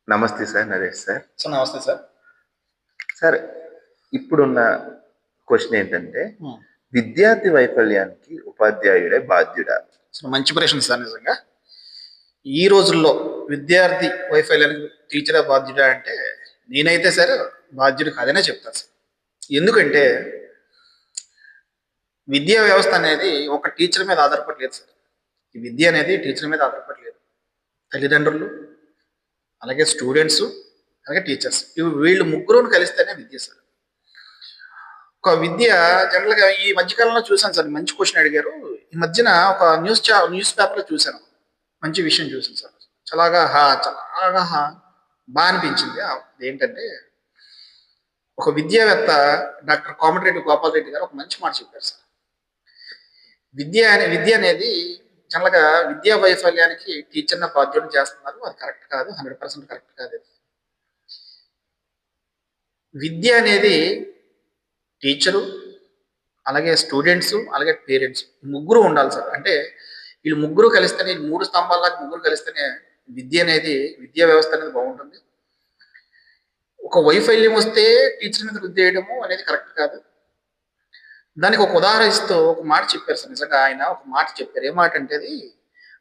నమస్తే sir. Naresh sir. నమస్తే sir. Sir, ఇప్పుడున్న క్వెషన్ ఏంటంటే, హ్మ్. విద్యార్థి వైఫల్యానికి ఉపాధ్యాయుడే బాధ్యుడా? మంచి ప్రశ్న సార్ నిజంగా. ఈ రోజుల్లో విద్యార్థి వైఫల్యానికి టీచరే బాధ్యుడా అంటే, నేనైతే సార్ బాధ్యుడు కాదనే చెప్తాను సార్. ఎందుకంటే, విద్యా వ్యవస్థ అనేది ఒక టీచర్ మీద ఆధారపడలేదు సార్. ఈ విద్య అనేది టీచర్ మీద ఆధారపడలేదు. తల్లిదండ్రులు, అలాగే స్టూడెంట్స్, అలాగే టీచర్స్. వీళ్ళు ముగ్గురుని కలిస్తేనే విద్య సార్. ఒక విద్య జనరల్‌గా ఈ మధ్య కాలంలో చూసాను సార్. మంచి క్వెషన్ అడిగారు. ఈ మధ్యన ఒక న్యూస్ పేపర్‌లో చూసాను. మంచి విషయం చూసాను సార్. చాలా బా అనిపించింది. అదేంటంటే, ఒక విద్యావేత్త డాక్టర్ కోమటిరెడ్డి గోపాలరెడ్డి గారు ఒక మంచి మాట చెప్పారు సార్. విద్య అనేది జనరల్‌గా విద్యా వైఫల్యానికి టీచర్‌ని బాధ్యుడిని చేస్తున్నారు. అది కరెక్ట్ కాదు. 100% కరెక్ట్ కాదది. విద్య అనేది టీచరు, అలాగే స్టూడెంట్స్, అలాగే పేరెంట్స్ ముగ్గురు ఉండాలి సార్. అంటే వీళ్ళు ముగ్గురు కలిస్తేనే, ఈ 3 స్తంభాల్లాగా ముగ్గురు కలిస్తేనే విద్య అనేది, విద్యా వ్యవస్థ అనేది బాగుంటుంది. ఒక వైఫల్యం వస్తే టీచర్ మీద రుద్దేయడము అనేది కరెక్ట్ కాదు. దానికి ఒక ఉదాహరణ ఇస్తూ ఒక మాట చెప్పారు సార్. నిజంగా ఆయన ఒక మాట చెప్పారు. ఏ మాట అంటే అది,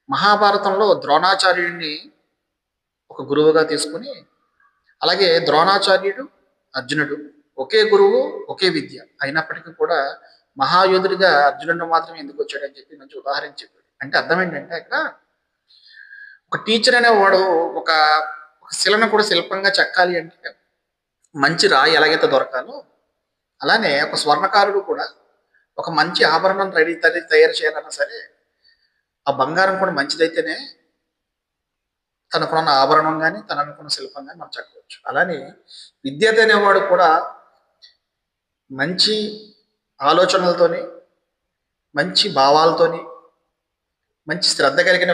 మహాభారతంలో ద్రోణాచార్యుడిని ఒక గురువుగా తీసుకొని, అలాగే ద్రోణాచార్యుడు, అర్జునుడు ఒకే గురువు, ఒకే విద్య అయినప్పటికీ కూడా మహాయోధుడిగా అర్జునుడు మాత్రమే ఎందుకు వచ్చాడని చెప్పి మంచి ఉదాహరణ చెప్పాడు. అంటే అర్థం ఏంటంటే, అక్కడ ఒక టీచర్ అనేవాడు ఒక ఒక శిలను కూడా శిల్పంగా చెక్కాలి అంటే మంచి రాయి ఎలాగైతే దొరకాలో, అలానే ఒక స్వర్ణకారుడు కూడా ఒక మంచి ఆభరణం తయారు చేయాలన్నా సరే, ఆ బంగారం కూడా మంచిదైతేనే తనకున్న ఆభరణం కానీ, తను అనుకున్న శిల్పం కానీ మనం చెక్కవచ్చు. అలానే విద్యార్థి అనేవాడు కూడా మంచి ఆలోచనలతోని, మంచి భావాలతోని, మంచి శ్రద్ధ కలిగిన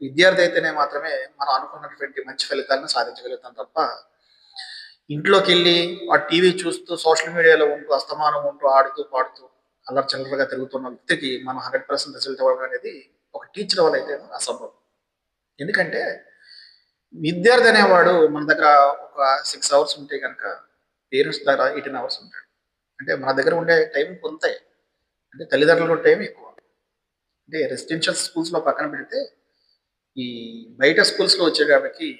విద్యార్థి అయితేనే మాత్రమే మనం అనుకున్నటువంటి మంచి ఫలితాలను సాధించగలుగుతాం తప్ప, ఇంట్లోకి వెళ్ళి ఆ టీవీ చూస్తూ, సోషల్ మీడియాలో ఉంటూ, అస్తమానం ఉంటూ, ఆడుతూ పాడుతూ అల్లరి చిల్లరగా తిరుగుతున్న వ్యక్తికి మనం 100% రిజల్ట్ ఇవ్వడం అనేది ఒక టీచర్ వల్ల అయితే అసంభవం. ఎందుకంటే విద్యార్థి అనేవాడు మన దగ్గర ఒక 6 అవర్స్ ఉంటే కనుక, పేరెంట్స్ దగ్గర 18 అవర్స్ ఉంటాడు. అంటే మన దగ్గర ఉండే టైం కొంతే. అంటే తల్లిదండ్రుల టైం ఎక్కువ. అంటే రెసిడెన్షియల్ స్కూల్స్‌లో పక్కన పెడితే, ఈ బయట స్కూల్స్‌లో వచ్చేటప్పటికి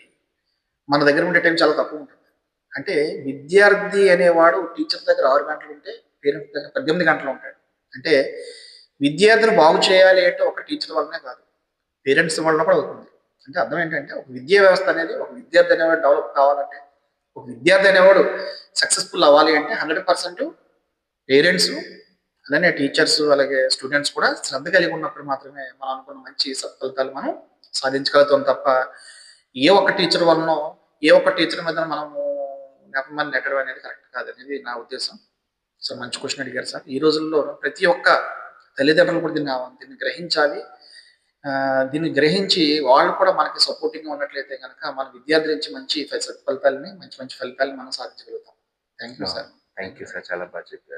మన దగ్గర ఉండే టైం చాలా తక్కువ ఉంటుంది. అంటే విద్యార్థి అనేవాడు టీచర్ దగ్గర 6 గంటలు ఉంటే, పేరెంట్స్ దగ్గర 18 గంటలు ఉంటాడు. అంటే విద్యార్థిని బాగు చేయాలి అంటే ఒక టీచర్ వల్లనే కాదు, పేరెంట్స్ వలన కూడా అవుతుంది. అంటే అర్థం ఏంటంటే, ఒక విద్యా వ్యవస్థ అనేది, ఒక విద్యార్థి అనేవాడు డెవలప్ కావాలంటే, ఒక విద్యార్థి అనేవాడు సక్సెస్ఫుల్ అవ్వాలి అంటే 100% పేరెంట్స్, అలానే టీచర్స్, అలాగే స్టూడెంట్స్ కూడా శ్రద్ధ కలిగి ఉన్నప్పుడు మాత్రమే మనం అనుకున్న మంచి సత్ఫలితాలు మనం సాధించగలుగుతాం తప్ప, ఏ ఒక్క టీచర్ వలనో, ఏ ఒక్క టీచర్ మీద మనము నెపమని నెట్టడం అనేది కరెక్ట్ కాదనేది నా ఉద్దేశం. సో మంచి క్వెషన్ అడిగారు సార్. ఈ రోజుల్లో ప్రతి ఒక్క తల్లిదండ్రులు కూడా దీన్ని గ్రహించాలి. దీన్ని గ్రహించి వాళ్ళు కూడా మనకి సపోర్టింగ్‌గా ఉన్నట్లయితే గనక, మన విద్యార్థి నుంచి మంచి సత్ఫలితాలని, మంచి మంచి ఫలితాలను మనం సాధించగలుగుతాం. Thank you sir. Thank you sir. చాలా బాగా చెప్పారు.